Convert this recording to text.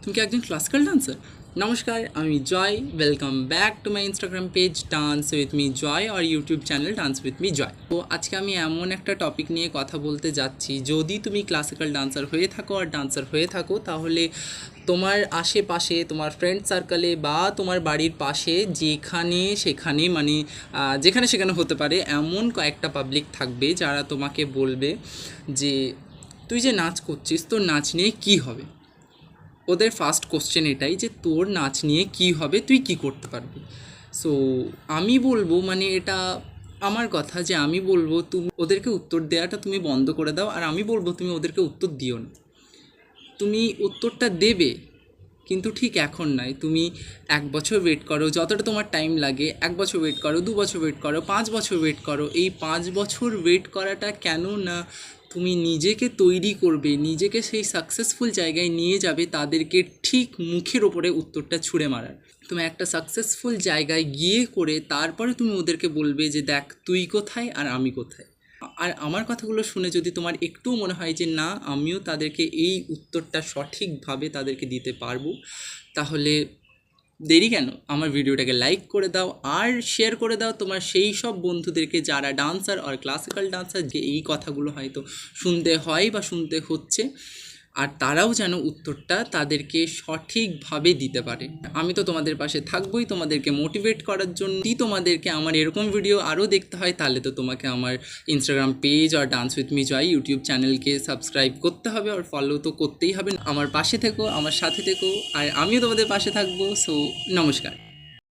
তুমি কি একজন ক্লাসিক্যাল ডান্সার? নমস্কার, আমি Joy. Welcome back to my Instagram page dance with me Joy আর YouTube channel dance with me Joy. তো আজকে আমি এমন একটা টপিক নিয়ে কথা বলতে যাচ্ছি, যদি তুমি ক্লাসিক্যাল ডান্সার হয়ে থাকো আর ডান্সার হয়ে থাকো, তাহলে তোমার আশেপাশে, তোমার ফ্রেন্ড সার্কেলে বা তোমার বাড়ির পাশে যেখানে সেখানে যেখানে সেখানে হতে পারে, এমন কয়েকটা পাবলিক থাকবে যারা তোমাকে বলবে যে তুই যে নাচ করছিস, তোর নাচ নিয়ে কী হবে। ওদের ফার্স্ট কোশ্চেন এটাই যে তোর নাচ নিয়ে কী হবে, তুই কি করতে পারবি। সো আমি বলবো, এটা আমার কথা যে আমি বলবো তুমি ওদেরকে উত্তর দেওয়াটা তুমি বন্ধ করে দাও, আর আমি বলবো তুমি ওদেরকে উত্তর দিও না। তুমি উত্তরটা দেবে, কিন্তু ঠিক এখন নয়। তুমি 1 বছর ওয়েট করো, যতটা তোমার টাইম লাগে। 1 বছর ওয়েট করো, 2 বছর ওয়েট করো, 5 বছর ওয়েট করো। এই 5 বছর ওয়েট করাটা কেন না তুমি নিজেকে তৈরি করবে, নিজেকে সেই সাকসেসফুল জায়গায় নিয়ে যাবে, তাদেরকে ঠিক মুখের ওপরে উত্তরটা ছুঁড়ে মারার। তুমি একটা সাকসেসফুল জায়গায় গিয়ে করে তারপরে তুমি ওদেরকে বলবে যে দেখ তুই কোথায় আর আমি কোথায়। আর আমার কথাগুলো শুনে যদি তোমার একটুও মনে হয় যে না, আমিও তাদেরকে এই উত্তরটা সঠিকভাবে তাদেরকে দিতে পারবো, তাহলে দেরি কেন, আমার ভিডিওটাকে লাইক করে দাও আর শেয়ার করে দাও তোমার সেই সব বন্ধুদেরকে যারা ডান্সার আর ক্লাসিক্যাল ডান্সার, যে এই কথাগুলো হয়তো শুনতে হয় বা শুনতে হচ্ছে, আর তারাও যেন উত্তরটা তাদেরকে সঠিকভাবে দিতে পারে। আমি তো তোমাদের পাশে থাকবোই তোমাদেরকে মোটিভেট করার জন্য। যদি তোমাদেরকে আমার এরকম ভিডিও আরও দেখতে হয়, তাহলে তো তোমাকে আমার ইনস্টাগ্রাম পেজ আর dance with me Joy YouTube চ্যানেলকে সাবস্ক্রাইব করতে হবে, আর ফলো তো করতেই হবে। আমার পাশে থেকো, আমার সাথে থেকো, আর আমিও তোমাদের পাশে থাকবো। সো নমস্কার।